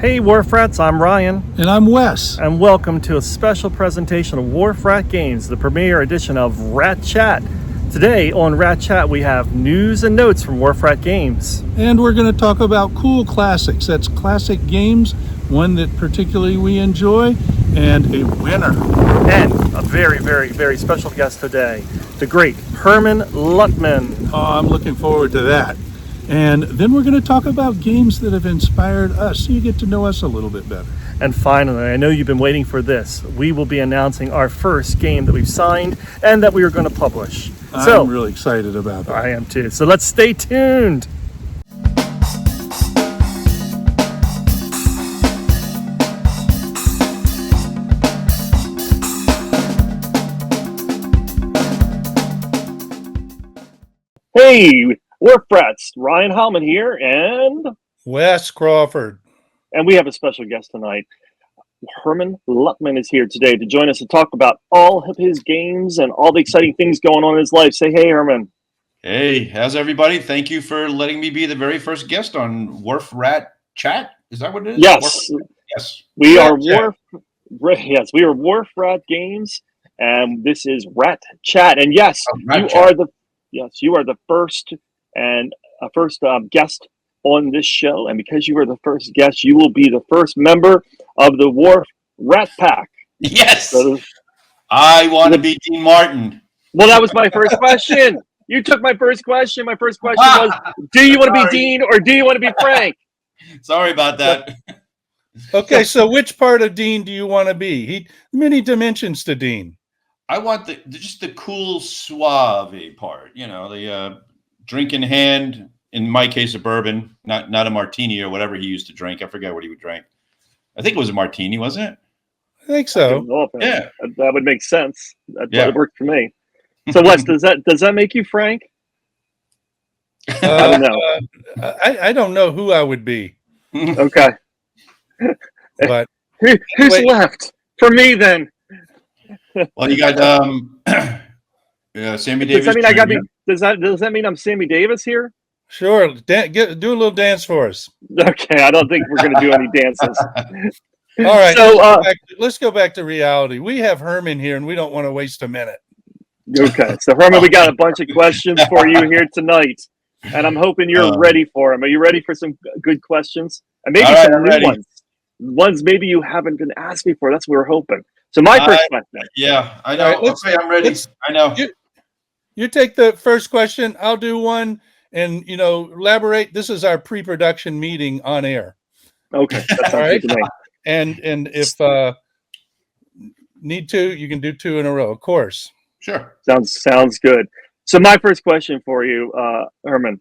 Hey Wharf Rats, I'm Ryan. And I'm Wes. And welcome to a special presentation of Wharf Rat Games, the premiere edition of Rat Chat. Today on Rat Chat we have news and notes from Wharf Rat Games. And we're going to talk about cool classics. That's classic games, one that particularly we enjoy, and a winner. And a very, very, very special guest today, the great Hermann Luttmann. Oh, I'm looking forward to that. And then we're going to talk about games that have inspired us, so you get to know us a little bit better. And finally, I know you've been waiting for this. We will be announcing our first game that we've signed and that we are going to publish. I'm really excited about that. I am too. So let's stay tuned. Hey, Wharf Rats, Ryan Hallman here, and Wes Crawford. And we have a special guest tonight. Hermann Luttmann is here today to join us to talk about all of his games and all the exciting things going on in his life. Say hey, Hermann. Hey, how's everybody? Thank you for letting me be the very first guest on Wharf Rat Chat. Is that what it is? Yes. Yes. We are Wharf Rat Games, and this is Rat Chat. And yes, you are the first guest on this show, and because you are the first guest, you will be the first member of the Wharf Rat Pack. Yes, so, I want to be Dean Martin. Well, that was my first question. You took my first question. My first question was, do you want to be Dean or do you want to be Frank? Sorry about that. Okay, so which part of Dean do you want to be? Many dimensions to Dean. I want just the cool suave part, the drink in hand. In my case, a bourbon, not a martini or whatever he used to drink. I forget what he would drink. I think it was a martini, wasn't it? I think so. Yeah, that would make sense. That worked for me. So, Wes, does that make you Frank? I don't know. I don't know who I would be. Okay. But who's left for me then? Well, you got Sammy Davis. Does that mean I'm Sammy Davis here? Sure. Do a little dance for us. Okay, I don't think we're going to do any dances. All right. So let's go back to reality. We have Herman here, and we don't want to waste a minute. Okay. So, Herman, we got a bunch of questions for you here tonight, and I'm hoping you're ready for them. Are you ready for some good questions? And maybe some new ones. Ones maybe you haven't been asked before. That's what we're hoping. So, my first question. Yeah, I know. Right, okay, I'm ready. I know. You take the first question. I'll do one. And, elaborate. This is our pre-production meeting on air. Okay. That's all right. And if need to, you can do two in a row, of course. Sure. Sounds good. So my first question for you, Herman,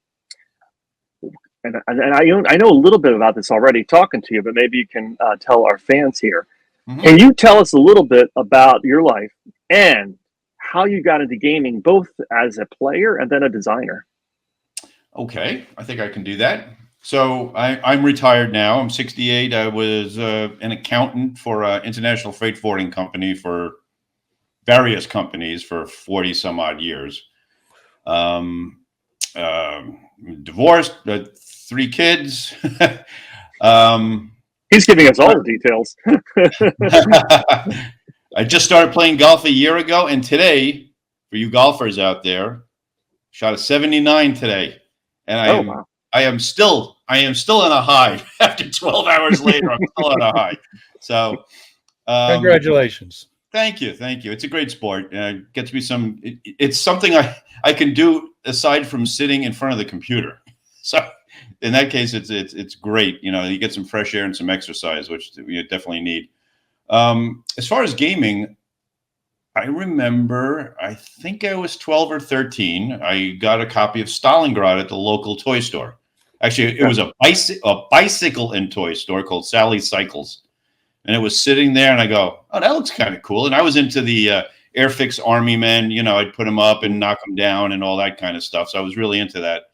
and I know a little bit about this already talking to you, but maybe you can tell our fans here. Mm-hmm. Can you tell us a little bit about your life and how you got into gaming, both as a player and then a designer? Okay, I think I can do that. So I'm retired now. I'm 68. I was an accountant for an international freight forwarding company for various companies for 40 some odd years. Divorced, 3 kids. He's giving us all the details. I just started playing golf a year ago, and today, for you golfers out there, shot a 79 today. And I am still in a high after 12 hours later. I'm still on a high. So, congratulations. Thank you. It's a great sport. Gets me some. It's something I can do aside from sitting in front of the computer. So, in that case, it's great. You get some fresh air and some exercise, which you definitely need. As far as gaming, I remember, I think I was 12 or 13. I got a copy of Stalingrad at the local toy store. Actually, it was a bicycle and toy store called Sally's Cycles. And it was sitting there, and I go, oh, that looks kind of cool. And I was into the Airfix Army men. I'd put them up and knock them down and all that kind of stuff. So I was really into that.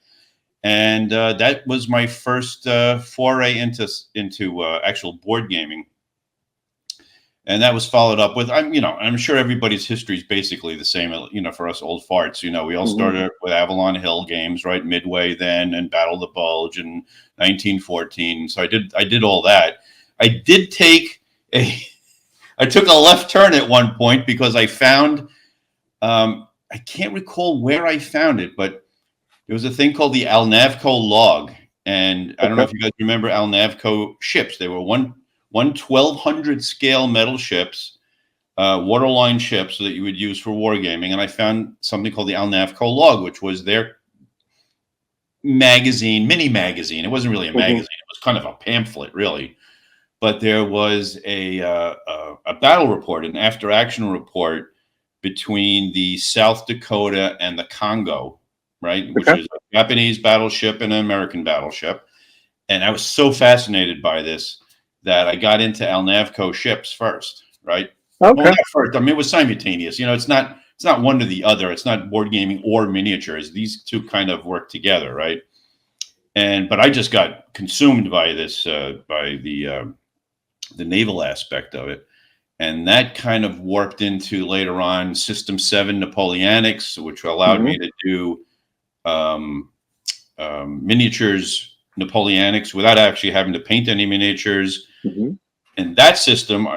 And that was my first foray into actual board gaming. And that was followed up with, I'm sure everybody's history is basically the same, for us old farts. We all started with Avalon Hill games, right? Midway then, and Battle of the Bulge in 1914. So I did all that. I did take I took a left turn at one point because I found, I can't recall where I found it, but there was a thing called the Alnavco log. And I don't know if you guys remember Alnavco ships. They were one 1200 scale metal ships, waterline ships that you would use for wargaming. And I found something called the Alnavco log, which was their magazine, mini magazine. It wasn't really a magazine. It was kind of a pamphlet, really. But there was a battle report, an after action report between the South Dakota and the Congo, right? Which is a Japanese battleship and an American battleship. And I was so fascinated by this that I got into Alnavco ships first, right? Okay. Well, not first. I mean, it was simultaneous. You know, it's not one to the other. It's not board gaming or miniatures. These two kind of work together, right? But I just got consumed by this, by the naval aspect of it. And that kind of warped into later on System 7 Napoleonics, which allowed me to do miniatures Napoleonics without actually having to paint any miniatures. And that system,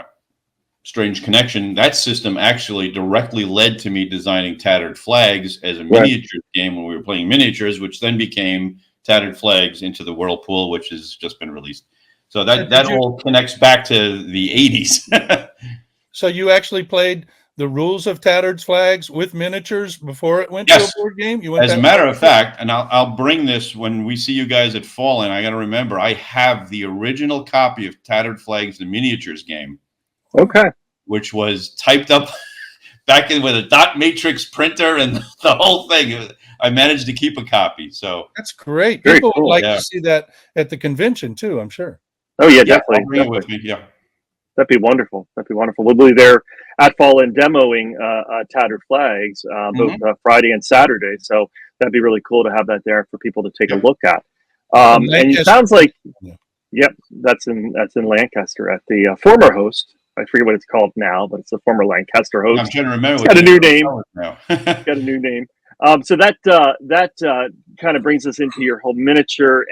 strange connection, that system actually directly led to me designing Tattered Flags as a miniature game when we were playing miniatures, which then became Tattered Flags into the Whirlpool, which has just been released. So that all connects back to the 80s. So you actually played the rules of Tattered Flags with miniatures before it went to a board game? You went As a matter of fact, and I'll bring this when we see you guys at Fallen. I got to remember, I have the original copy of Tattered Flags, the miniatures game. Okay. Which was typed up back in with a dot matrix printer and the whole thing. I managed to keep a copy. So that's great. Very People cool. would like to see that at the convention too, I'm sure. Oh yeah, definitely. I'll bring it with me. Yeah. That'd be wonderful. That'd be wonderful. We'll be there at Fallen demoing Tattered Flags both Friday and Saturday. So that'd be really cool to have that there for people to take a look at. And it sounds like, that's in Lancaster at the former host. I forget what it's called now, but it's the former Lancaster host. I'm trying to remember. It's got a new name. Got a new name. So that kind of brings us into your whole miniature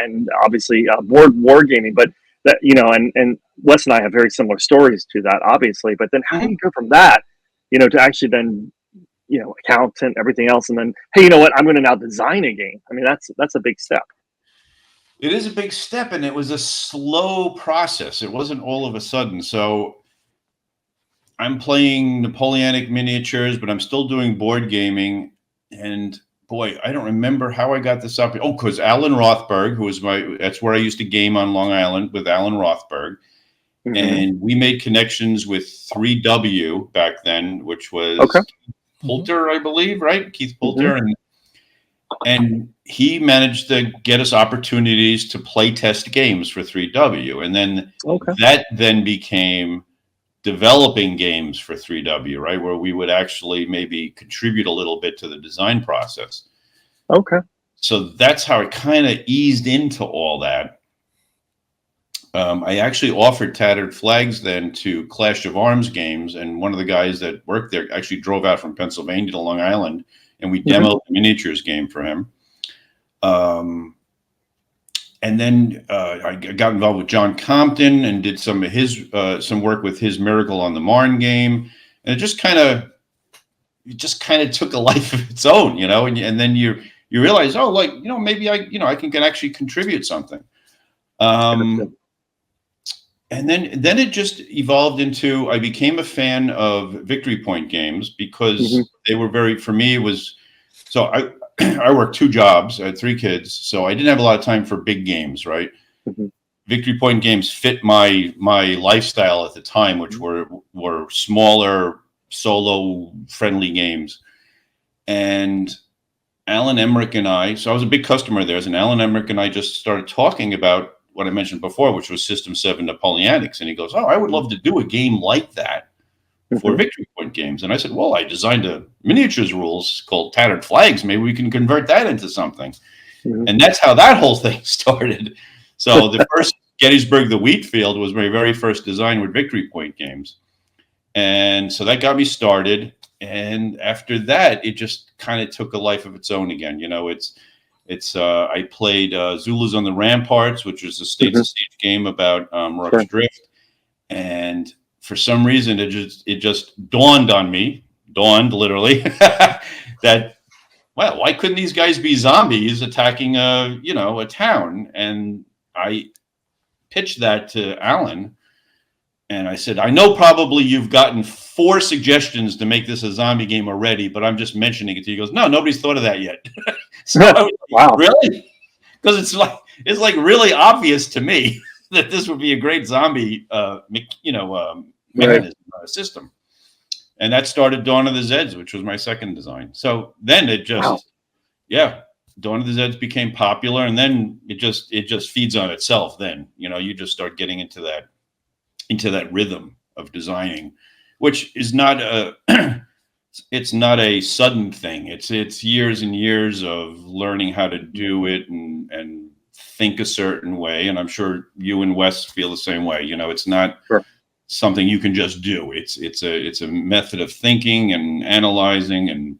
and obviously wargaming, but that, you know, and Wes and I have very similar stories to that, obviously. But then how do you go from that, you know, to actually then, you know, accountant, everything else, and then, hey, you know what, I'm going to now design a game. I mean, that's a big step. It is a big step, and it was a slow process. It wasn't all of a sudden. So I'm playing Napoleonic miniatures, but I'm still doing board gaming. And boy, I don't remember how I got this up. Oh, because Alan Rothberg, who was that's where I used to game on Long Island with Alan Rothberg. And we made connections with 3W back then, which was Keith Poulter, I believe, right? Keith Poulter. And he managed to get us opportunities to play test games for 3W. And then that then became developing games for 3W, right? Where we would actually maybe contribute a little bit to the design process. Okay. So that's how it kind of eased into all that. I actually offered Tattered Flags then to Clash of Arms games. And one of the guys that worked there actually drove out from Pennsylvania to Long Island, and we demoed the miniatures game for him. And then I got involved with John Compton and did some of his some work with his Miracle on the Marne game, and it just kind of took a life of its own, you know. And then you realize, oh, like, you know, maybe I can actually contribute something. And then it just evolved into, I became a fan of Victory Point games because they were for me, it was, so I worked 2 jobs, I had 3 kids, so I didn't have a lot of time for big games, right? Victory Point games fit my lifestyle at the time, which were smaller, solo-friendly games. And Alan Emmerich and I, so I was a big customer of theirs, and Alan Emmerich and I just started talking about what I mentioned before, which was System 7 Napoleonics. And he goes, oh, I would love to do a game like that for Victory Point games. And I said, well, I designed a miniatures rules called Tattered Flags. Maybe we can convert that into something. And that's how that whole thing started. So the first Gettysburg the Wheatfield was my very first design with Victory Point games. And so that got me started. And after that, it just kind of took a life of its own again. You know, I played Zulus on the Ramparts, which was a state-to-state game about Rook's Sure. Drift, and for some reason it just dawned on me, literally, that, well, why couldn't these guys be zombies attacking a town? And I pitched that to Alan, and I said, I know probably you've gotten 4 suggestions to make this a zombie game already, but I'm just mentioning it to you. He goes, no, nobody's thought of that yet. So I was like, Wow. really? Because it's like really obvious to me that this would be a great zombie, mechanism, system. And that started Dawn of the Zeds, which was my second design. So then it just, Dawn of the Zeds became popular, and then it just feeds on itself. Then, you just start getting into that rhythm of designing, which is not it's not a sudden thing. It's years and years of learning how to do it and think a certain way. And I'm sure you and Wes feel the same way. It's not something you can just do. It's a method of thinking and analyzing and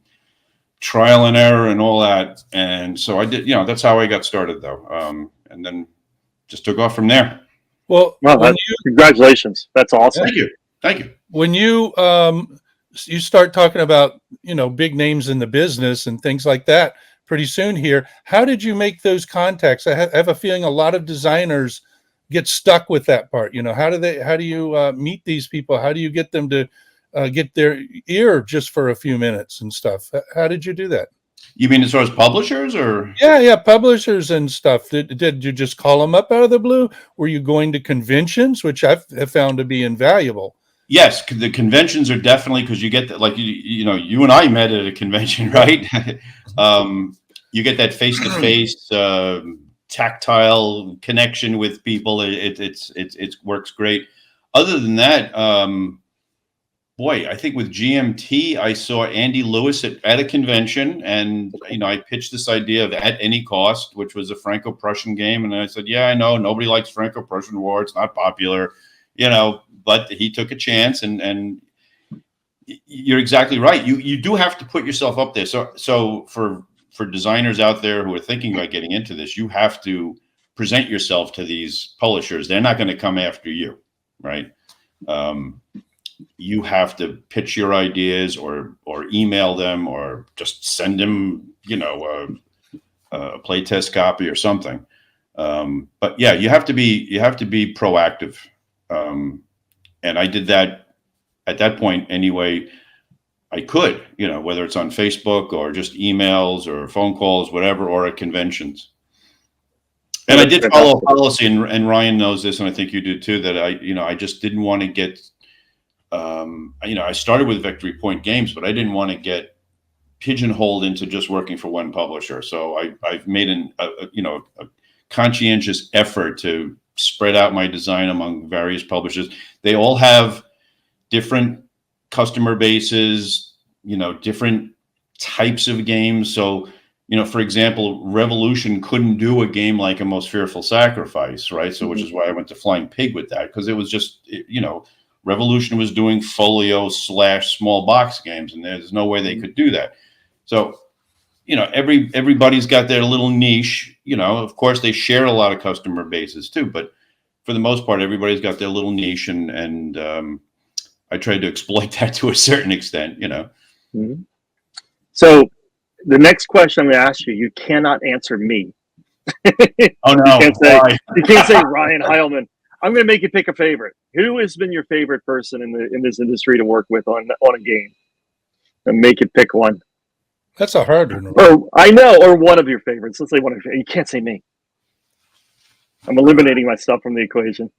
trial and error and all that. And so I did, that's how I got started, though. And then just took off from there. Well, congratulations. That's awesome. Thank you. When you start talking about, big names in the business and things like that pretty soon here, how did you make those contacts? I have a feeling a lot of designers get stuck with that part. How do you meet these people? How do you get them to get their ear just for a few minutes and stuff? How did you do that? You mean as far as publishers, or? Yeah, publishers and stuff. Did you just call them up out of the blue? Were you going to conventions, which I've found to be invaluable? Yes, the conventions are definitely, because you get that, like you and I met at a convention, right? You get that face-to-face tactile connection with people. It works great. Other than that, I think with GMT, I saw Andy Lewis at a convention, and I pitched this idea of At Any Cost, which was a Franco-Prussian game, and I said, yeah, I know nobody likes Franco-Prussian War; it's not popular, but he took a chance, and you're exactly right. You do have to put yourself up there. So for designers out there who are thinking about getting into this, you have to present yourself to these publishers. They're not going to come after you, right? You have to pitch your ideas or email them or just send them, a playtest copy or something. But yeah, you have to be proactive. And I did that at that point anyway. I could, whether it's on Facebook or just emails or phone calls, whatever, or at conventions. And I did follow policy, and Ryan knows this, and I think you do too, that I just didn't want to get, I started with Victory Point Games, but I didn't want to get pigeonholed into just working for one publisher. So I've made a conscientious effort to spread out my design among various publishers. They all have different customer bases, different types of games. So, for example, Revolution couldn't do a game like A Most Fearful Sacrifice, right? So, which is why I went to Flying Pig with that, because it was just, Revolution was doing folio / small box games, and there's no way they could do that. So, everybody's got their little niche. Of course, they share a lot of customer bases too, but for the most part, everybody's got their little niche, and I tried to exploit that to a certain extent, Mm-hmm. So the next question I'm going to ask you, you cannot answer me. Oh no! You can't say Ryan Heilman. I'm going to make you pick a favorite. Who has been your favorite person in this industry to work with on a game? And make it pick one. That's a hard one. Oh, I know, or one of your favorites. Let's say one of your. You can't say me. I'm eliminating myself from the equation.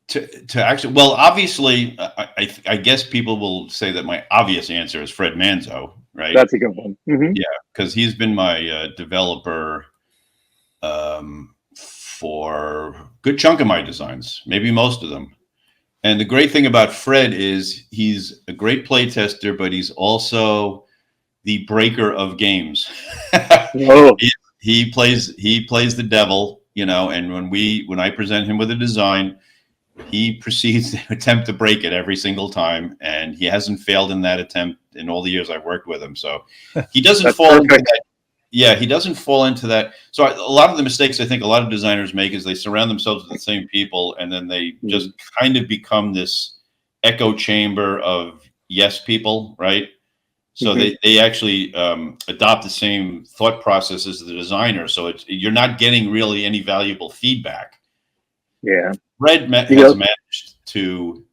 To actually, well, obviously, I guess people will say that my obvious answer is Fred Manzo, right? That's a good one. Mm-hmm. Yeah, because he's been my developer for a good chunk of my designs, maybe most of them. And the great thing about Fred is he's a great play tester, but he's also the breaker of games. Oh. He plays the devil, and when I present him with a design, he proceeds to attempt to break it every single time, and he hasn't failed in that attempt in all the years I've worked with him. So he doesn't fall into that. Yeah, he doesn't fall into that. So a lot of the mistakes I think a lot of designers make is they surround themselves with the same people, and then they just kind of become this echo chamber of yes people, right? So they actually adopt the same thought process as the designer. So you're not getting really any valuable feedback. Yeah. Fred has managed to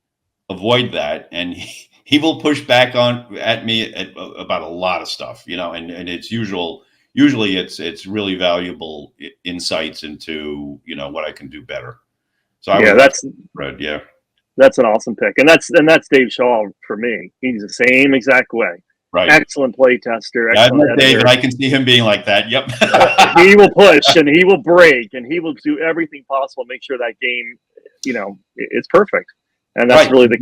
avoid that, and he will push back at me about a lot of stuff, you know, and it's usually it's really valuable insights into, you know, what I can do better. So that's Fred. Yeah, that's an awesome pick, and that's Dave Shaw for me. He's the same exact way. Right. Excellent play tester. Yeah, I've met Dave, and I can see him being like that. Yep. He will push and he will break and he will do everything possible to make sure that game, you know, it's perfect. And that's really the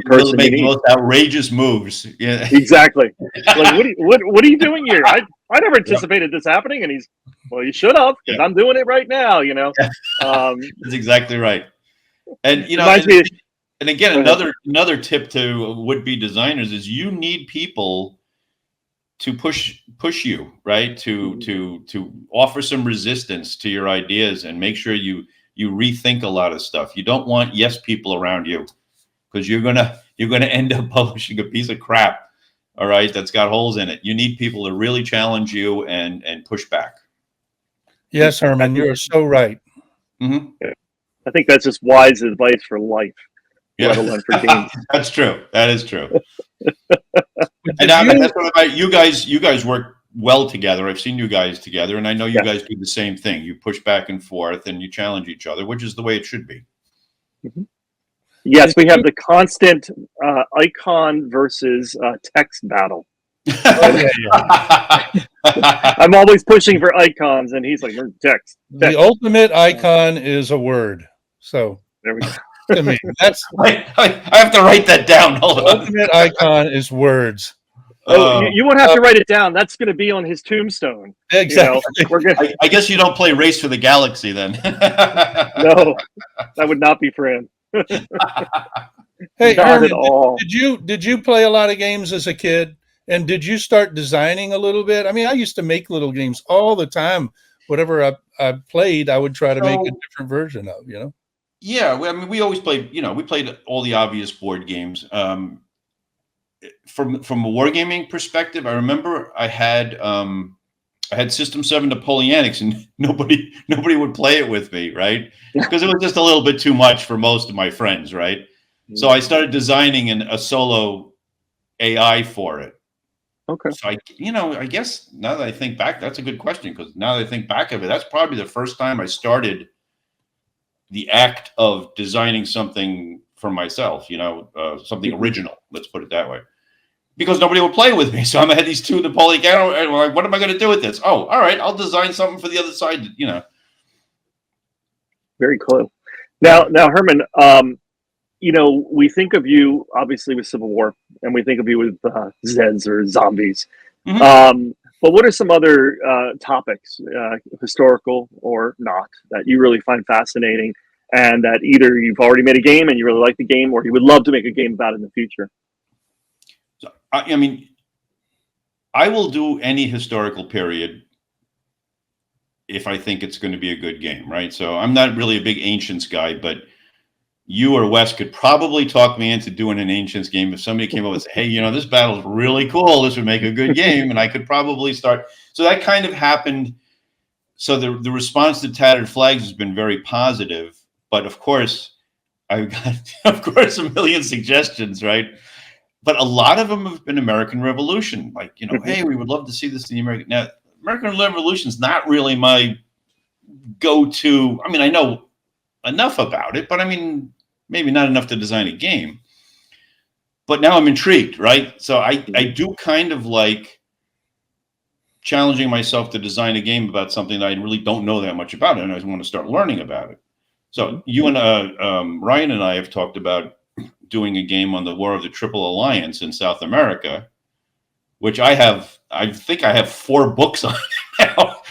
person make the most outrageous moves. Yeah, exactly. Like, what are you doing here? I never anticipated this happening, and well, you should have, because I'm doing it right now. You know, that's exactly right. And you know, and again, another tip to would-be designers is you need people to push you, right? To offer some resistance to your ideas and make sure you rethink a lot of stuff. You don't want yes people around you, because you're gonna end up publishing a piece of crap, all right, that's got holes in it. You need people to really challenge you and push back. Yes, Herman, you are so right. I think that's just wise advice for life, let alone for games. That's true. That is true. And that's what about you guys. You guys work well together. I've seen you guys together, and I know you guys do the same thing. You push back and forth, and you challenge each other, which is the way it should be. Yes, we have the constant icon versus text battle. I'm always pushing for icons, and he's like, text. The ultimate icon is a word. So there we go. To me, that's I have to write that down. Hold on. Ultimate icon is words. You won't have to write it down. That's going to be on his tombstone. Exactly. You know, I guess you don't play Race for the Galaxy then. No, that would not be for him. Hey, not Herman, at all. Did you play a lot of games as a kid? And did you start designing a little bit? I mean, I used to make little games all the time. Whatever I played, I would try to make a different version of, you know? Yeah. I mean, we always played, you know, we played all the obvious board games. From a wargaming perspective, I remember I had System 7 Napoleonics, and nobody would play it with me, right? Because it was just a little bit too much for most of my friends, right? So I started designing a solo AI for it. Okay. So I guess now that I think back, that's a good question, because now that I think back of it, that's probably the first time I started the act of designing something for myself, you know, something original, let's put it that way. Because nobody would play with me. So I had these two Napoleon. Like, what am I going to do with this? Oh, all right, I'll design something for the other side, you know. Very cool. Now, Herman, you know, we think of you obviously with Civil War, and we think of you with Zeds or zombies. But what are some other topics, historical or not, that you really find fascinating, and that either you've already made a game and you really like the game, or you would love to make a game about in the future? So, I mean, I will do any historical period if I think it's going to be a good game, right? So I'm not really a big Ancients guy, but you or Wes could probably talk me into doing an Ancients game if somebody came up and said, hey, you know, this battle's really cool. This would make a good game. And I could probably start. So that kind of happened. So the response to Tattered Flags has been very positive. But of course, I've got, of course, a million suggestions, right? But a lot of them have been American Revolution. Like, you know, hey, we would love to see this in the American. Now, American Revolution is not really my go-to. I mean, I know enough about it, but I mean, maybe not enough to design a game. But now I'm intrigued, right? So I do kind of like challenging myself to design a game about something that I really don't know that much about, and I want to start learning about it. So you and Ryan and I have talked about doing a game on the War of the Triple Alliance in South America, which I think I have 4 books on now.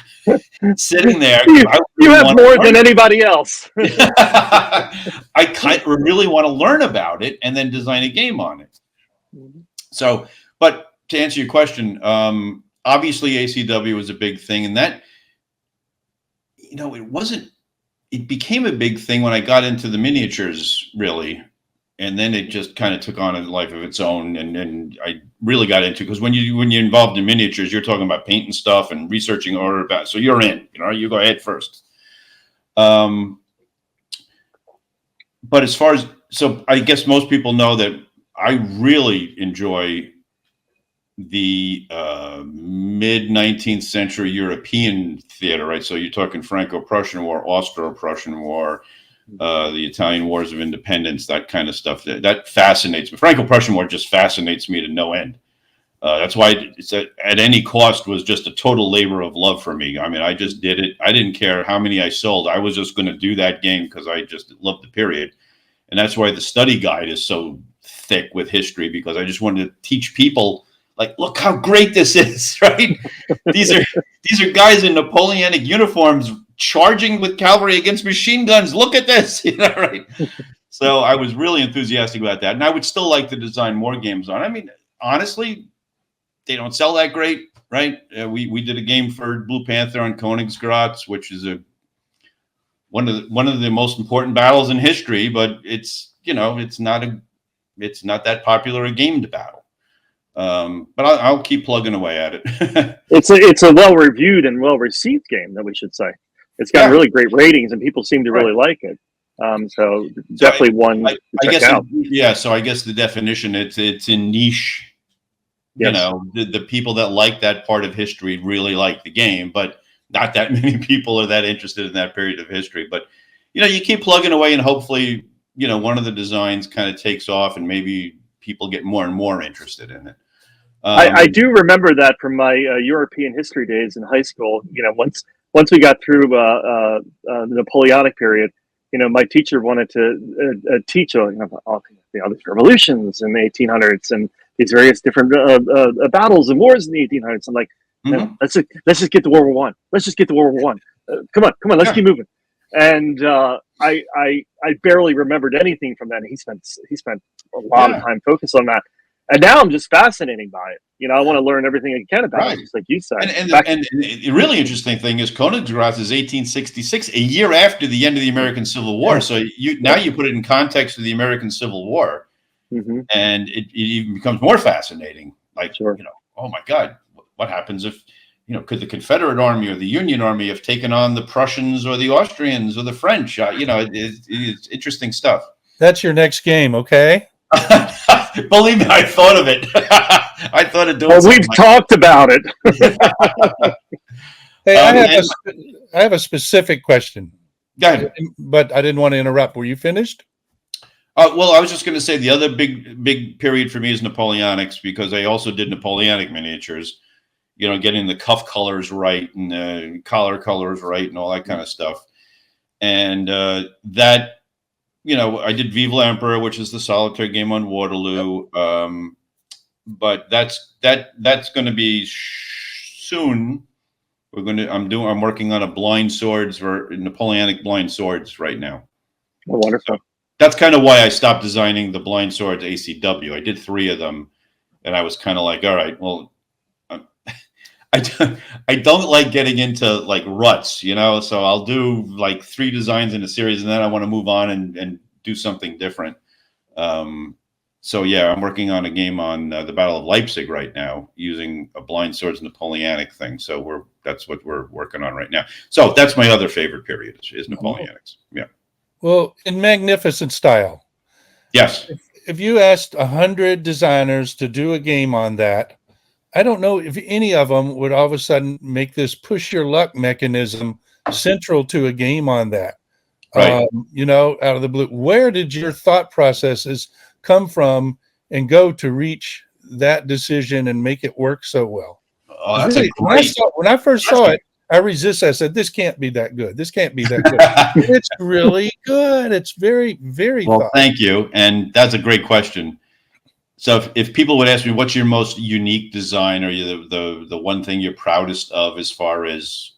Sitting there, you have more than anybody else. I really want to learn about it and then design a game on it. So, but to answer your question, obviously ACW was a big thing, and that, it became a big thing when I got into the miniatures, really. And then it just kind of took on a life of its own. And I really got into, because when you're involved in miniatures, you're talking about painting stuff and researching order about, so you're in, you go ahead first. But as far as, so I guess most people know that I really enjoy the mid-19th century European theater, right? So you're talking Franco-Prussian War, Austro-Prussian War, the Italian Wars of Independence, that kind of stuff. That fascinates me. Franco-Prussian War just fascinates me to no end. That's why it's at any cost was just a total labor of love for me. I mean, I just did it. I didn't care how many I sold. I was just going to do that game because I just loved the period. And that's why the study guide is so thick with history, because I just wanted to teach people, like, look how great this is, right? These are guys in Napoleonic uniforms charging with cavalry against machine guns. Look at this, right? So I was really enthusiastic about that. And I would still like to design more games on. I mean, honestly, they don't sell that great, right? We did a game for Blue Panther on Königsgrätz, which is one of the most important battles in history, but it's not that popular a game to battle. But I'll keep plugging away at it. It's a well reviewed and well received game, that we should say. It's got really great ratings, and people seem to really like it. So definitely one to check out. So I guess the definition, it's in niche. Yes. The people that like that part of history really like the game, but not that many people are that interested in that period of history. But you keep plugging away, and hopefully one of the designs kind of takes off, and maybe people get more and more interested in it. I do remember that from my European history days in high school. Once we got through the Napoleonic period, my teacher wanted to teach all these revolutions in the 1800s and these various different battles and wars in the 1800s. I'm like, no, let's just get to World War One. Let's just get to World War One. Come on, let's keep moving. And I barely remembered anything from that. And he spent a lot of time focused on that. And now I'm just fascinated by it. I want to learn everything I can about it, just like you said. And the really interesting thing is Königsgrätz is 1866, a year after the end of the American Civil War. So now you put it in context of the American Civil War, and it even becomes more fascinating. Like, oh my God, what happens if, could the Confederate Army or the Union Army have taken on the Prussians or the Austrians or the French? It's interesting stuff. That's your next game, okay? Believe me, I thought of it. I thought of doing. Well, we've talked about it. Hey, I have a specific question. Go ahead. But I didn't want to interrupt. Were you finished? Well, I was just going to say the other big period for me is Napoleonics, because I also did Napoleonic miniatures. Getting the cuff colors right and the collar colors right and all that kind of stuff. And that. I did Vive l'Empereur, which is the solitaire game on Waterloo. But that's going to be soon. I'm working on a blind swords for Napoleonic blind swords right now. Oh, wonderful. So that's kind of why I stopped designing the blind swords ACW. I did 3 of them, and I was kind of like, all right, well, I don't like getting into like ruts, so I'll do like 3 designs in a series, and then I want to move on and do something different. So yeah, I'm working on a game on the Battle of Leipzig right now using a blind swords Napoleonic thing. So that's what we're working on right now. So that's my other favorite period is Napoleonics. Yeah. Well, in magnificent style. Yes. If you asked 100 designers to do a game on that, I don't know if any of them would all of a sudden make this push your luck mechanism central to a game on that. Right. Out of the blue. Where did your thought processes come from and go to reach that decision and make it work so well? Oh, that's really, when I first saw it, I resisted. I said, this can't be that good. This can't be that good. It's really good. It's very, very well, thank you. And that's a great question. So if people would ask me, what's your most unique design, or the one thing you're proudest of as far as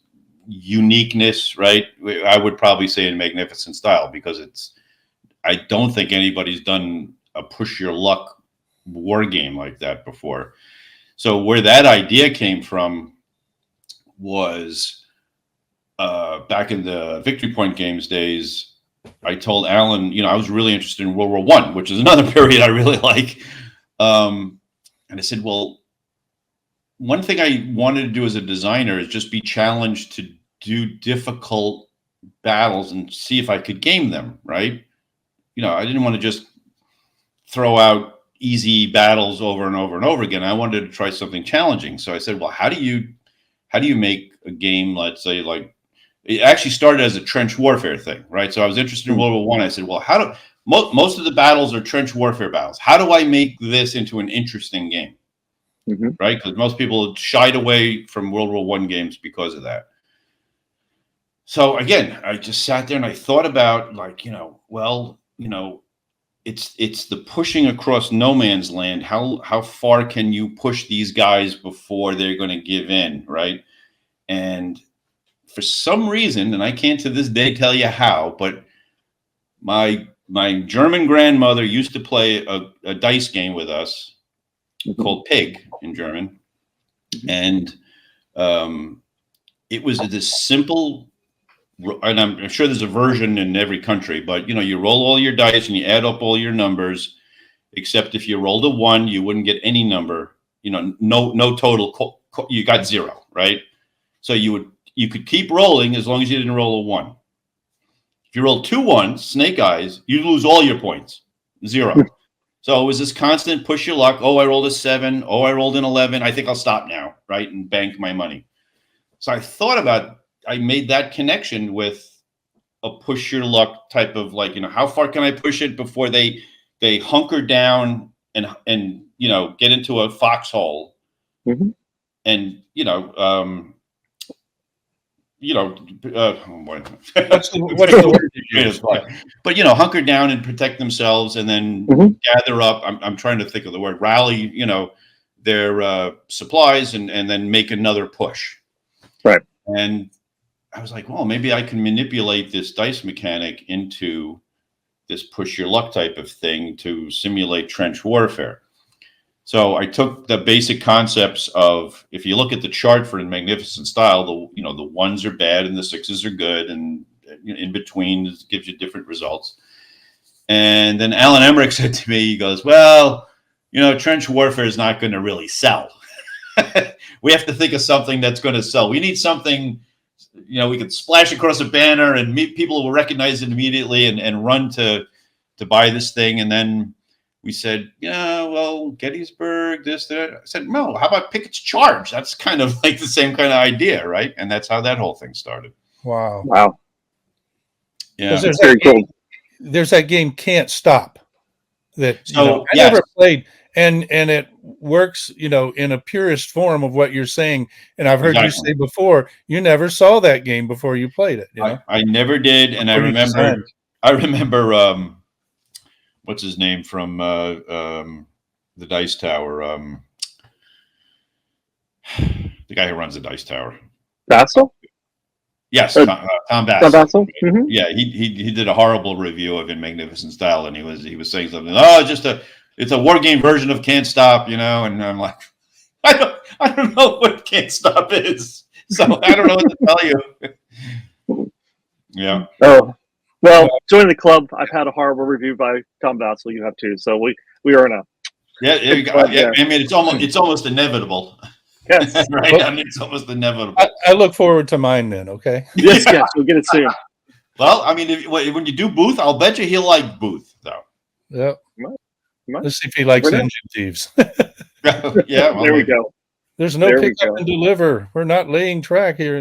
uniqueness, right? I would probably say in magnificent style, because I don't think anybody's done a push your luck war game like that before. So where that idea came from was back in the Victory Point Games days. I told Alan, I was really interested in World War I, which is another period I really like. And I said, well, one thing I wanted to do as a designer is just be challenged to do difficult battles and see if I could game them, right? I didn't want to just throw out easy battles over and over and over again. I wanted to try something challenging. So I said, well, how do you make a game, let's say, like, it actually started as a trench warfare thing, right? So I was interested in World War I. I said, well, most of the battles are trench warfare battles. How do I make this into an interesting game? Right? Because most people shied away from World War I games because of that. So again, I just sat there and I thought about, like, it's the pushing across no man's land. How far can you push these guys before they're going to give in, right? And for some reason, and I can't to this day tell you how, but my German grandmother used to play a dice game with us called Pig in German, and it was this simple. And I'm sure there's a version in every country, but you roll all your dice and you add up all your numbers, except if you rolled a 1, you wouldn't get any number. No total. You got 0, right? So you could keep rolling as long as you didn't roll a 1. If you roll 2 1s, snake eyes, you lose all your points, 0. So it was this constant push your luck. Oh, I rolled a 7. Oh, I rolled an 11. I think I'll stop now, right, and bank my money. So I made that connection with a push your luck type of, like, how far can I push it before they hunker down and get into a foxhole, and what's the word? But hunker down and protect themselves, and then gather up. I'm trying to think of the word. Rally, their supplies, and then make another push. Right. And I was like, well, maybe I can manipulate this dice mechanic into this push your luck type of thing to simulate trench warfare. So I took the basic concepts of, if you look at the chart for In Magnificent Style, the 1s are bad and the 6s are good, and in between gives you different results. And then Alan Emmerich said to me, he goes, well, trench warfare is not going to really sell. We have to think of something that's going to sell. We need something, we could splash across a banner and people will recognize it immediately and run to buy this thing. And then we said, well, Gettysburg, this, that. I said, no, how about Pickett's Charge? That's kind of like the same kind of idea, right? And that's how that whole thing started. Wow. Yeah. That's very cool. There's that game Can't Stop that I yes. never played. And it works, in a purest form of what you're saying. And I've heard you say before, you never saw that game before you played it. I never did. And I remember, what's his name from the Dice Tower? The guy who runs the Dice Tower. Bassel? Yes, Tom Bassel. Tom Bassel? Mm-hmm. Yeah, he did a horrible review of In Magnificent Style, and he was saying something. Oh, it's a war game version of Can't Stop, and I'm like, I don't know what Can't Stop is, so I don't know what to tell you. Yeah. Oh, well, join the club. I've had a horrible review by Tom Bassel. You have too, so we are in a. Yeah, there you go. Yeah, I mean, it's almost inevitable. Yes. Right. Well, I mean, it's almost inevitable. I look forward to mine then. Okay. Yes, we'll get it soon. Well, I mean, when you do Booth, I'll bet you he'll like Booth, though. Yeah. Let's see if he likes Engine Thieves. Yeah. There we go. There's no pick up and deliver. We're not laying track here.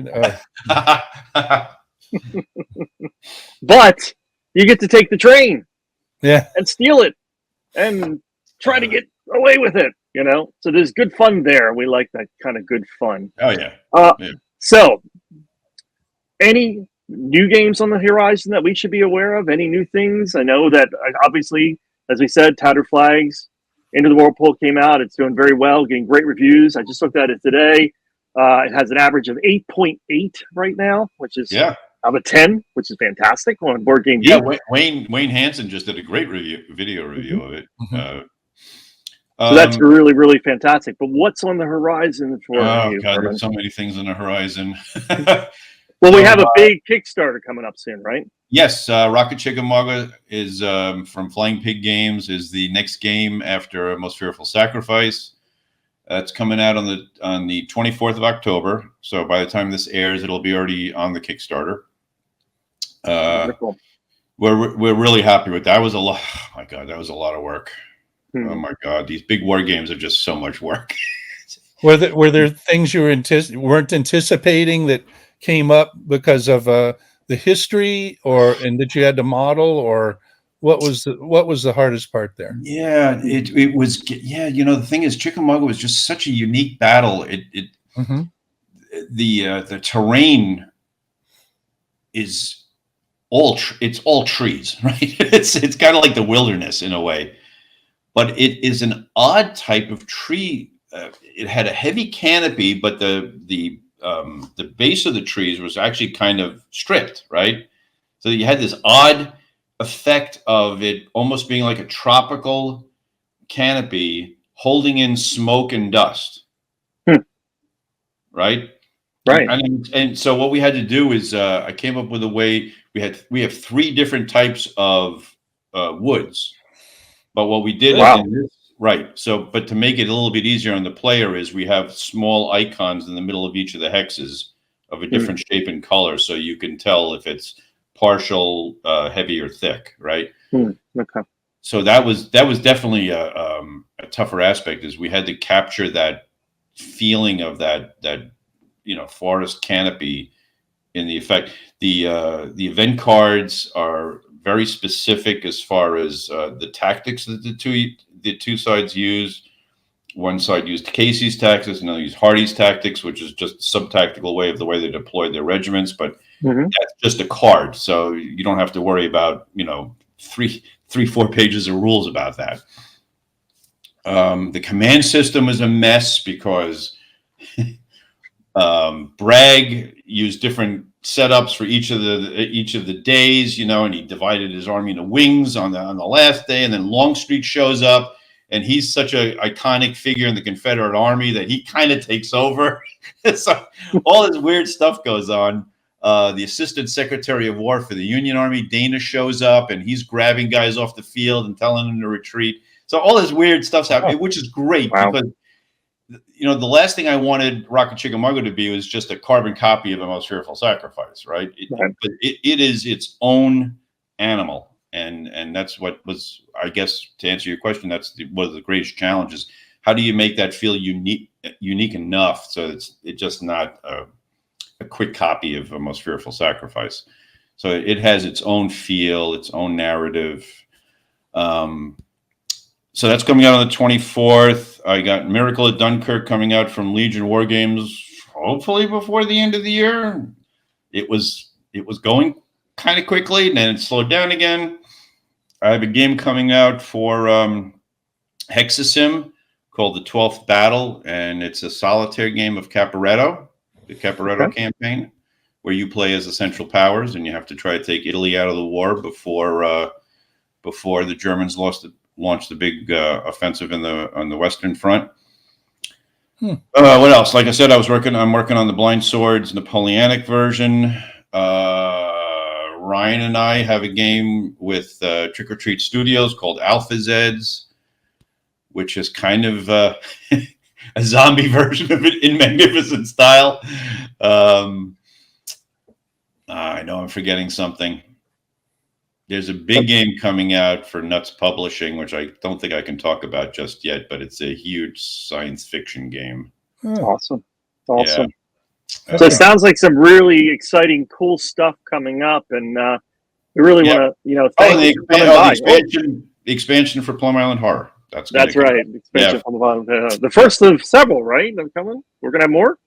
But you get to take the train. Yeah. And steal it and try to get away with it, So there's good fun there. We like that kind of good fun. Oh, yeah. So, any new games on the horizon that we should be aware of? Any new things? I know that, obviously, as we said, Tattered Flags, Into the Whirlpool came out. It's doing very well, getting great reviews. I just looked at it today. It has an average of 8.8 right now, which is out of 10, which is fantastic on Board Game Geek. Yeah, Wayne Hansen just did a great video review of it. So that's really, really fantastic. But what's on the horizon for you, God, Herman? there's so many things on the horizon. Well, we have a big Kickstarter coming up soon, right? Yes, Rocket Chickamauga is from Flying Pig Games, is the next game after Most Fearful Sacrifice. It's coming out on the 24th of October. So by the time this airs, it'll be already on the Kickstarter. Wonderful. We're really happy with that. That was a lot. Oh my God, that was a lot of work. Oh my God, these big war games are just so much work. Were there things you weren't anticipating that came up because of the history, and that you had to model, or what was the hardest part there? Yeah, it was. Yeah, the thing is, Chickamauga was just such a unique battle. The terrain is it's all trees, right? It's kind of like the wilderness in a way, but it is an odd type of tree. It had a heavy canopy, but the base of the trees was actually kind of stripped, right? So you had this odd effect of it almost being like a tropical canopy holding in smoke and dust, right? Right. And so what we had to do is I came up with a way. We have 3 different types of woods, but what we did in this, right. So, but to make it a little bit easier on the player is we have small icons in the middle of each of the hexes of a different shape and color, so you can tell if it's partial, heavy, or thick, right? Okay. So that was definitely a tougher aspect. Is we had to capture that feeling of that forest canopy in the effect. The event cards are very specific as far as the tactics that the two sides use. One side used Casey's tactics, another used Hardy's tactics, which is just a sub-tactical way of the way they deployed their regiments. But that's just a card, so you don't have to worry about 3-4 pages of rules about that. The command system was a mess because Bragg used different setups for each of the days, and he divided his army into wings on the last day, and then Longstreet shows up, and he's such an iconic figure in the Confederate Army that he kind of takes over. So all this weird stuff goes on. The Assistant Secretary of War for the Union Army, Dana, shows up, and he's grabbing guys off the field and telling them to retreat. So all this weird stuff's happening, which is great because the last thing I wanted Rocket Chickamauga to be was just a carbon copy of A Most Fearful Sacrifice, right? But it is its own animal, and that's what was, I guess, to answer your question, that's one of the greatest challenges. How do you make that feel unique enough so it's just not a quick copy of A Most Fearful Sacrifice? So it has its own feel, its own narrative. So that's coming out on the 24th. I got Miracle at Dunkirk coming out from Legion War Games, hopefully before the end of the year. It was going kind of quickly, and then it slowed down again. I have a game coming out for Hexasim called The 12th Battle, and it's a solitaire game of Caporetto, the Caporetto campaign, where you play as the Central Powers, and you have to try to take Italy out of the war before the Germans launched the big offensive on the Western Front. What else? Like I said, I'm working on the Blind Swords Napoleonic version. Ryan and I have a game with Trick or Treat Studios called Alpha Zeds, which is kind of a zombie version of it in magnificent style. I know I'm forgetting something. There's a big game coming out for Nuts Publishing, which I don't think I can talk about just yet, but it's a huge science fiction game. Awesome. Yeah. Okay. So it sounds like some really exciting, cool stuff coming up, and we really want to, thank you for coming by. The expansion for Plum Island Horror. That's right. Expansion from the first of several, right? They're coming. We're gonna have more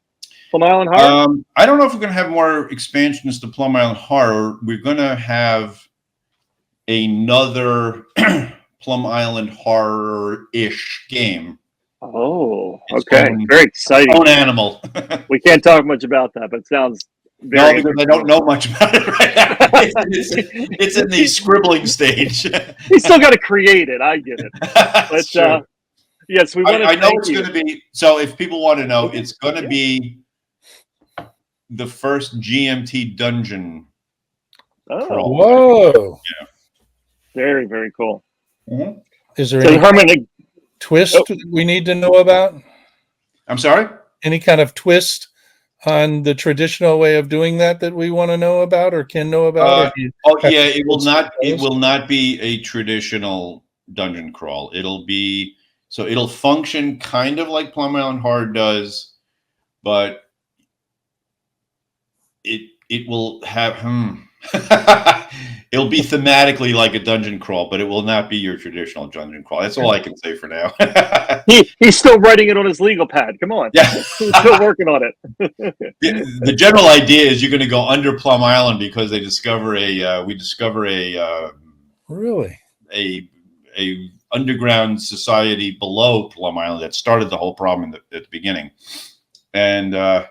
Plum Island Horror. I don't know if we're gonna have more expansions to Plum Island Horror. We're gonna have another Plum Island Horror-ish game. Oh, okay. Very exciting. Own animal. We can't talk much about that, but it sounds very because I don't know much about it right now. It's in the scribbling stage. You still got to create it. I get it. But Yes, we want to. I know it's going to be. So, if people want to know, it's going to be the first GMT dungeon crawl. Whoa! Yeah. Very, very cool. Mm-hmm. Is there So any Herman, twist we need to know about? I'm sorry? Any kind of twist on the traditional way of doing that we want to know about or can know about? It will not. It will not be a traditional dungeon crawl. It'll function kind of like Plum Island Hard does, but it will have it'll be thematically like a dungeon crawl, but it will not be your traditional dungeon crawl. That's all I can say for now. he's still writing it on his legal pad. Come on. Yeah. He's still working on it. The general idea is you're going to go under Plum Island because we discover really a underground society below Plum Island that started the whole problem at the beginning. And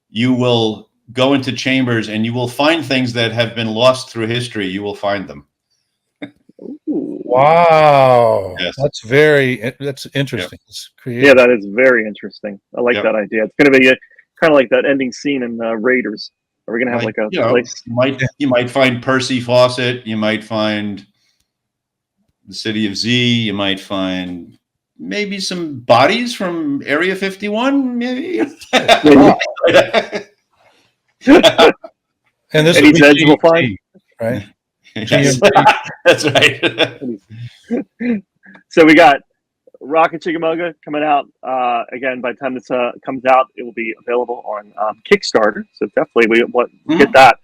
you will go into chambers and you will find things that have been lost through history. You will find them. Wow. Yes. That's interesting. Yep. It's creative. Yeah, that is very interesting. I like that idea. It's going to be kind of like that ending scene in Raiders. Are we going to have like a place? You might find Percy Fawcett. You might find the City of Z. You might find maybe some bodies from Area 51. Maybe. And this Any Zeds will find, right? Yes. That's right. So we got Rocket Chickamauga coming out. Again, by the time this comes out, it will be available on Kickstarter. So definitely we want to get that.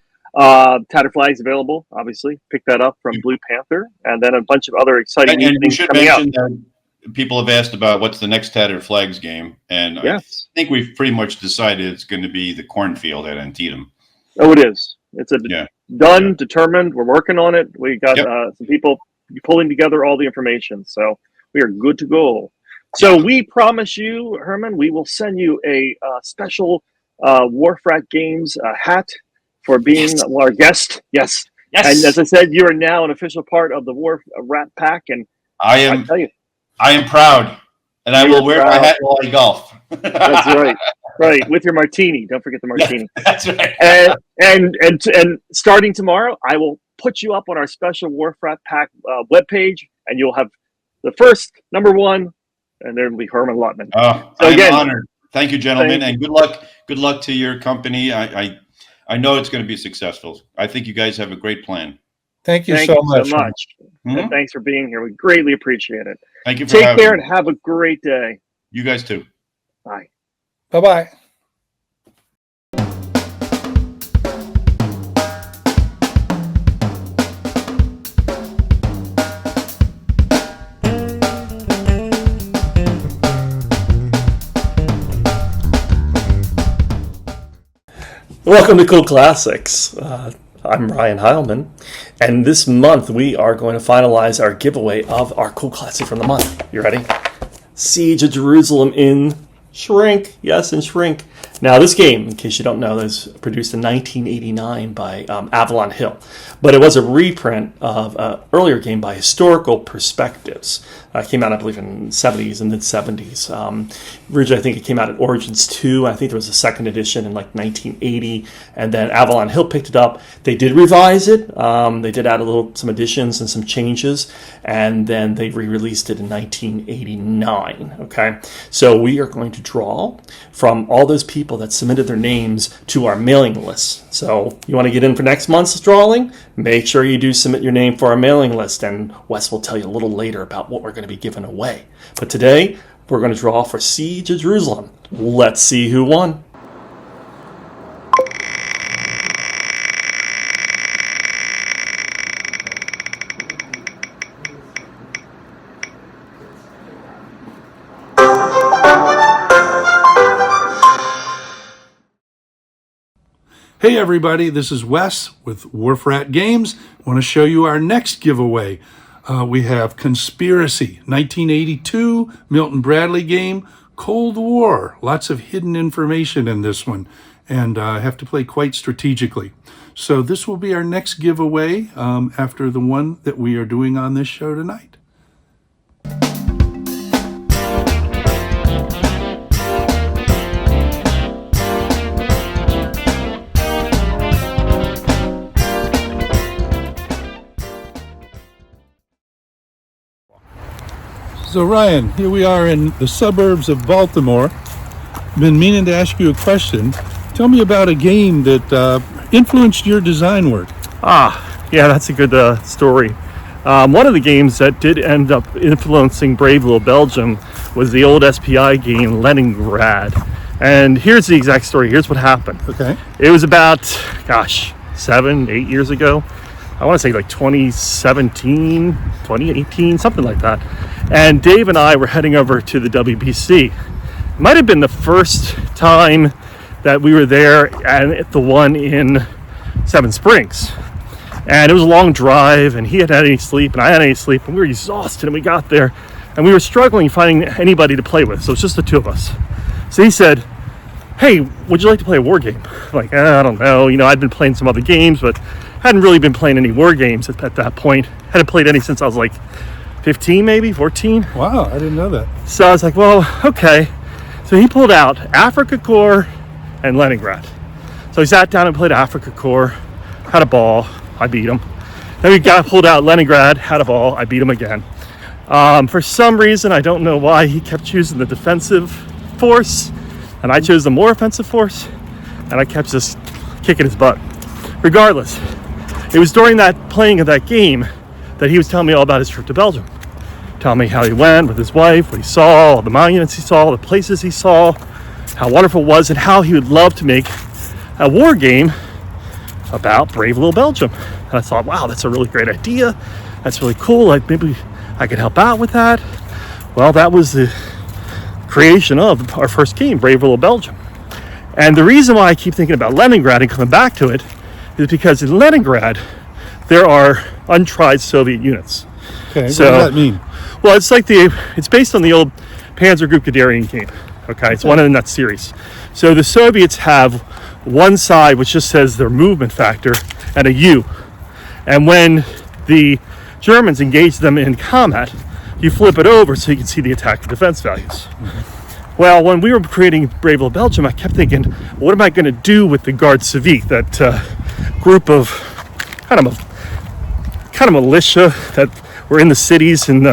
Tattered Flag's available, obviously. Pick that up from Blue Panther. And then a bunch of other exciting and we things should coming out. mention that people have asked about what's the next Tattered Flags game. And I think we've pretty much decided it's going to be the Cornfield at Antietam. Oh, it is. It's determined. We're working on it. We got some people pulling together all the information. So we are good to go. So we promise you, Herman, we will send you a special Wharf Rat Games hat for being our guest. Yes. And as I said, you are now an official part of the Wharf Rat Pack. And I tell you, I am proud. And I will wear my hat while I golf. That's right. Right, with your martini. Don't forget the martini. That's right. And starting tomorrow, I will put you up on our special Wharf Rat Pack webpage, and you'll have the first #1, and there will be Hermann Luttmann. Oh, so I'm honored. Thank you, gentlemen, and good luck. Good luck to your company. I know it's going to be successful. I think you guys have a great plan. Thank you so much. Mm-hmm. And thanks for being here. We greatly appreciate it. Thank you for Take care and have a great day. You guys too. Bye. Bye-bye. Welcome to Cool Classics. I'm Ryan Heilman, and this month we are going to finalize our giveaway of our Cool Classic from the month. You ready? Siege of Jerusalem in Shrink. Yes, in Shrink. Now, this game, in case you don't know, was produced in 1989 by Avalon Hill, but it was a reprint of an earlier game by Historical Perspectives. It came out, I believe, in the 70s and mid-70s. Originally, I think it came out at Origins 2. I think there was a second edition in like 1980, and then Avalon Hill picked it up. They did revise it. They did add some additions and some changes, and then they re-released it in 1989. Okay, so we are going to draw from all those people that submitted their names to our mailing list. So you want to get in for next month's drawing? Make sure you do submit your name for our mailing list, and Wes will tell you a little later about what we're going to be giving away. But today, we're going to draw for Siege of Jerusalem. Let's see who won. Hey everybody, this is Wes with Wharf Rat Games. I want to show you our next giveaway. We have Conspiracy, 1982, Milton Bradley game, Cold War. Lots of hidden information in this one, and I have to play quite strategically. So this will be our next giveaway after the one that we are doing on this show tonight. So Ryan, here we are in the suburbs of Baltimore. Been meaning to ask you a question. Tell me about a game that influenced your design work. Yeah, that's a good story. One of the games that did end up influencing Brave Little Belgium was the old SPI game Leningrad. And here's the exact story. Here's what happened. Okay. It was about, 7-8 years ago. I want to say like 2017, 2018, something like that. And Dave and I were heading over to the WBC. It might have been the first time that we were there at the one in Seven Springs. And it was a long drive, and he hadn't had any sleep, and I hadn't had any sleep, and we were exhausted, and we got there, and we were struggling finding anybody to play with, so it's just the two of us. So he said, hey, would you like to play a war game? I'm like, I don't know. I'd been playing some other games, but hadn't really been playing any war games at that point. Hadn't played any since I was like 15, maybe 14. Wow, I didn't know that. So I was like, well, okay. So he pulled out Africa Corps and Leningrad. So he sat down and played Africa Corps, had a ball, I beat him. Then we pulled out Leningrad, had a ball, I beat him again. For some reason, I don't know why, he kept choosing the defensive force, and I chose the more offensive force, and I kept just kicking his butt. Regardless, it was during that playing of that game that he was telling me all about his trip to Belgium. Telling me how he went with his wife, what he saw, all the monuments he saw, the places he saw, how wonderful it was, and how he would love to make a war game about Brave Little Belgium. And I thought, wow, that's a really great idea. That's really cool. Maybe I could help out with that. Well, that was the creation of our first game, Brave Little Belgium. And the reason why I keep thinking about Leningrad and coming back to it is because in Leningrad, there are untried Soviet units. Okay, So- what does that mean? Well, it's based on the old Panzer Group Guderian game. Okay, it's one in that series. So the Soviets have one side which just says their movement factor and a U. And when the Germans engage them in combat, you flip it over so you can see the attack and defense values. Well, when we were creating Brave Little Belgium, I kept thinking, what am I going to do with the Garde Civique, that group of kind of militia that were in the cities in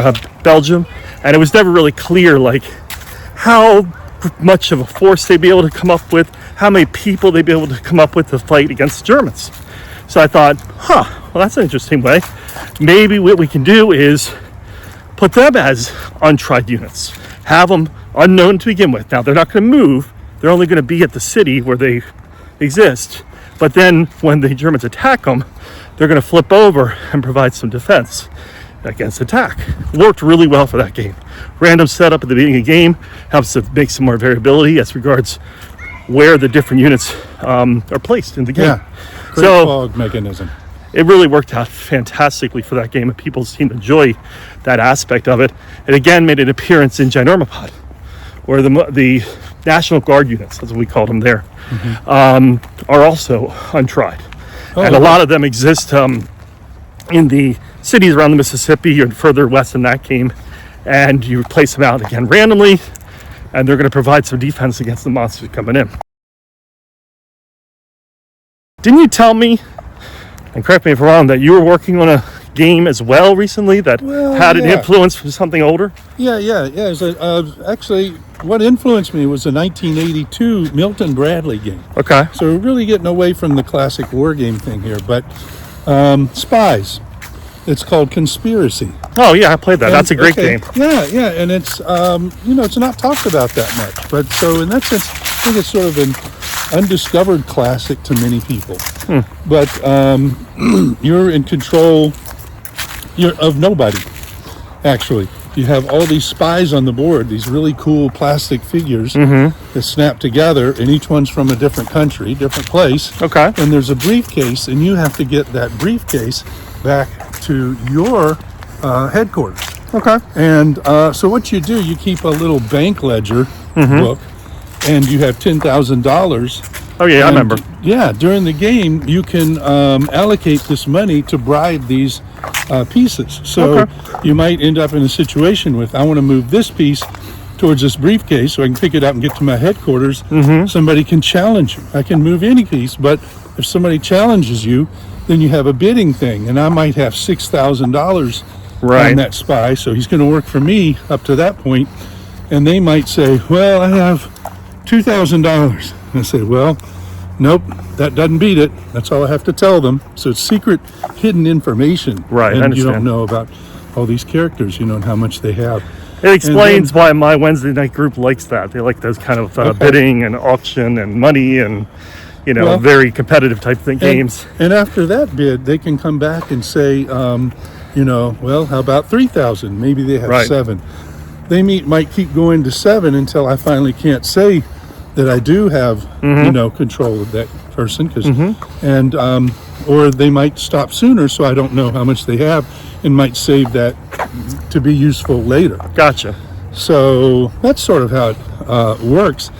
Belgium, and it was never really clear how much of a force they'd be able to come up with, how many people they'd be able to come up with to fight against the Germans. So I thought, well, that's an interesting way. Maybe what we can do is put them as untried units, have them unknown to begin with. Now, they're not going to move. They're only going to be at the city where they exist. But then when the Germans attack them, they're going to flip over and provide some defense against attack. Worked really well for that game. Random setup at the beginning of the game helps to make some more variability as regards where the different units are placed in the game. Yeah, great So fog mechanism. it really worked out fantastically for that game, and people seem to enjoy that aspect of it. It again made an appearance in Ginormopod, where the National Guard units, that's what we called them there, are also untried. And a lot of them exist in the cities around the Mississippi or further west in that game, and you place them out again randomly, and they're going to provide some defense against the monsters coming in. Didn't you tell me, and correct me if I'm wrong, that you were working on a game as well recently that had an influence from something older? Yeah. Actually, what influenced me was the 1982 Milton Bradley game. Okay. So we're really getting away from the classic war game thing here, but spies. It's called Conspiracy. Oh yeah, I played that. That's a great game. Yeah, and it's it's not talked about that much. But so in that sense, I think it's sort of an undiscovered classic to many people. But you're in control. You're of nobody. Actually, you have all these spies on the board. These really cool plastic figures that snap together, and each one's from a different country, different place. Okay. And there's a briefcase, and you have to get that briefcase back to your headquarters. Okay. And so what you do, you keep a little bank ledger book, and you have $10,000. Oh yeah, I remember. Yeah, during the game, you can allocate this money to bribe these pieces. So you might end up in a situation with, I want to move this piece towards this briefcase so I can pick it up and get to my headquarters. Somebody can challenge you. I can move any piece, but if somebody challenges you, then you have a bidding thing, and I might have $6,000 on that spy. So he's going to work for me up to that point. And they might say, well, I have $2,000. And I say, well, nope, that doesn't beat it. That's all I have to tell them. So it's secret, hidden information. Right, I and understand. you don't know about all these characters, and how much they have. It explains why my Wednesday night group likes that. They like those kind of bidding and auction and money and, well, very competitive type games. And after that bid, they can come back and say, well, how about 3,000? Maybe they have 7. They might keep going to 7 until I finally can't say that I do have, control of that person. And or they might stop sooner, so I don't know how much they have, and might save that to be useful later. Gotcha. So that's sort of how it works.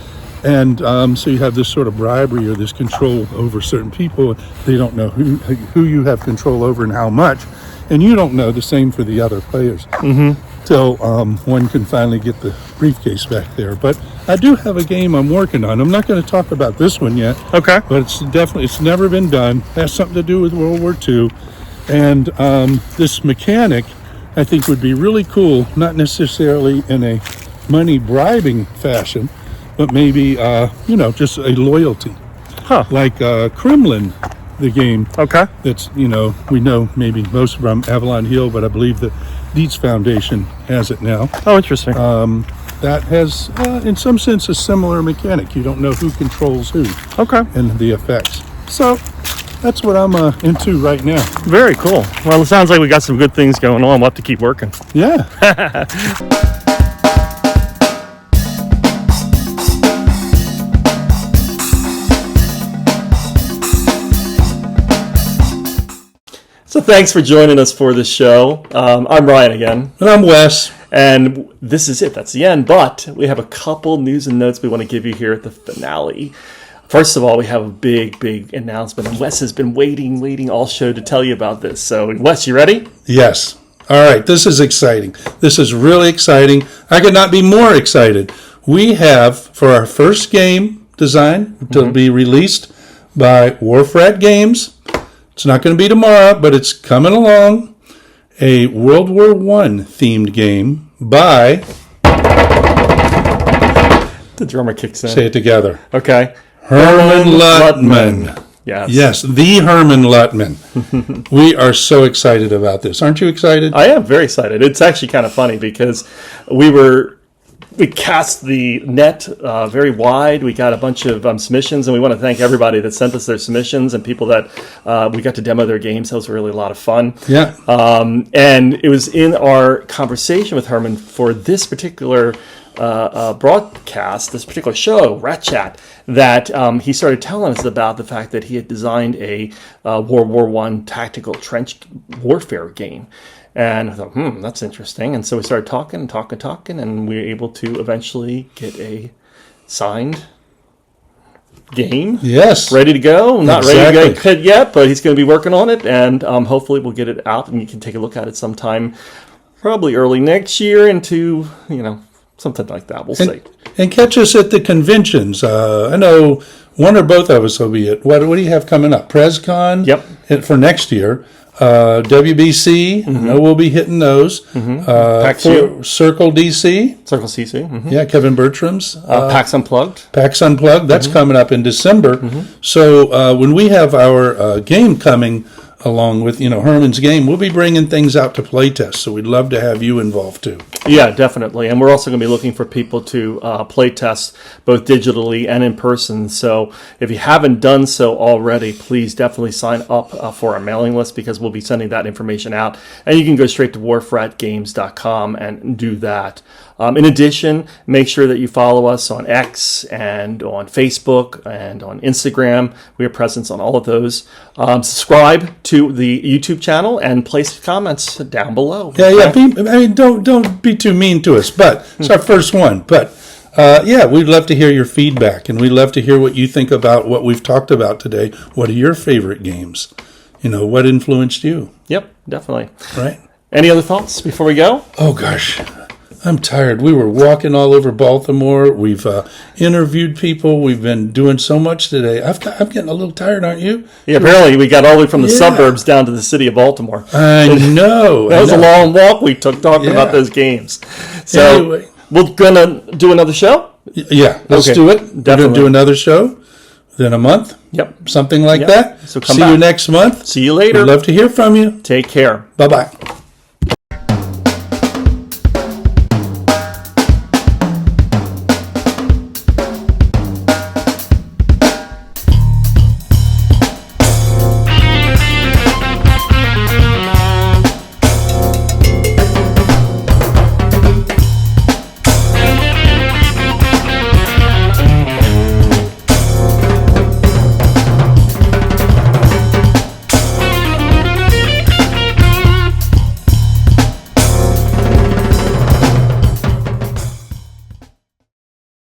And so you have this sort of bribery or this control over certain people. They don't know who you have control over and how much. And you don't know the same for the other players. Till one can finally get the briefcase back there. But I do have a game I'm working on. I'm not going to talk about this one yet. Okay. But it's never been done. It has something to do with World War II. And this mechanic, I think, would be really cool, not necessarily in a money bribing fashion, but maybe, just a loyalty. Like Kremlin, the game. Okay. That's, we know maybe most from Avalon Hill, but I believe the Dietz Foundation has it now. Oh, interesting. That has, in some sense, a similar mechanic. You don't know who controls who. Okay. And the effects. So that's what I'm into right now. Very cool. Well, it sounds like we got some good things going on. We'll have to keep working. Yeah. So thanks for joining us for this show. I'm Ryan again. And I'm Wes. And this is it. That's the end. But we have a couple news and notes we want to give you here at the finale. First of all, we have a big announcement. And Wes has been waiting all show to tell you about this. So, Wes, you ready? Yes. All right. This is exciting. This is really exciting. I could not be more excited. We have, for our first game design to be released by Wharf Rat Games, it's not going to be tomorrow, but it's coming along, a World War I themed game by... The drummer kicks in. Say it together. Okay. Hermann Luttmann. Yes, the Hermann Luttmann. We are so excited about this. Aren't you excited? I am very excited. It's actually kind of funny because we cast the net very wide. We got a bunch of submissions, and we want to thank everybody that sent us their submissions and people that we got to demo their games. That was really a lot of fun. Yeah. And it was in our conversation with Herman for this particular broadcast, this particular show, Rat Chat, that he started telling us about the fact that he had designed a World War I tactical trench warfare game. And I thought, that's interesting. And so we started talking, and we were able to eventually get a signed game. Yes. Ready to go. Not Exactly. ready to get yet, but he's going to be working on it. And hopefully we'll get it out, and you can take a look at it sometime, probably early next year into, something like that. We'll see. And catch us at the conventions. I know one or both of us will be at, what do you have coming up? PresCon? Yep. For next year. WBC, I know we'll be hitting those. Circle DC. Circle CC. Yeah, Kevin Bertram's. PAX Unplugged. PAX Unplugged, that's coming up in December. So when we have our game coming along with, Herman's game, we'll be bringing things out to playtest. So we'd love to have you involved too. Yeah, definitely. And we're also going to be looking for people to play test both digitally and in person. So if you haven't done so already, please definitely sign up for our mailing list, because we'll be sending that information out. And you can go straight to wharfratgames.com and do that. In addition, make sure that you follow us on X and on Facebook and on Instagram. We have presence on all of those. Subscribe to the YouTube channel and place comments down below. Yeah. Don't be too mean to us, but it's our first one. But we'd love to hear your feedback, and we'd love to hear what you think about what we've talked about today. What are your favorite games? What influenced you? Yep, definitely. Right. Any other thoughts before we go? Oh gosh. I'm tired. We were walking all over Baltimore. We've interviewed people. We've been doing so much today. I'm getting a little tired, aren't you? Yeah, apparently we got all the way from the suburbs down to the city of Baltimore. I know. That was a long walk we took talking about those games. So anyway, we're going to do another show? Yeah, let's Okay, do it. We're going definitely. to do another show within a month. Yep. Something like Yep. that. So come See you back. next month. See you later. We'd love to hear from you. Take care. Bye-bye.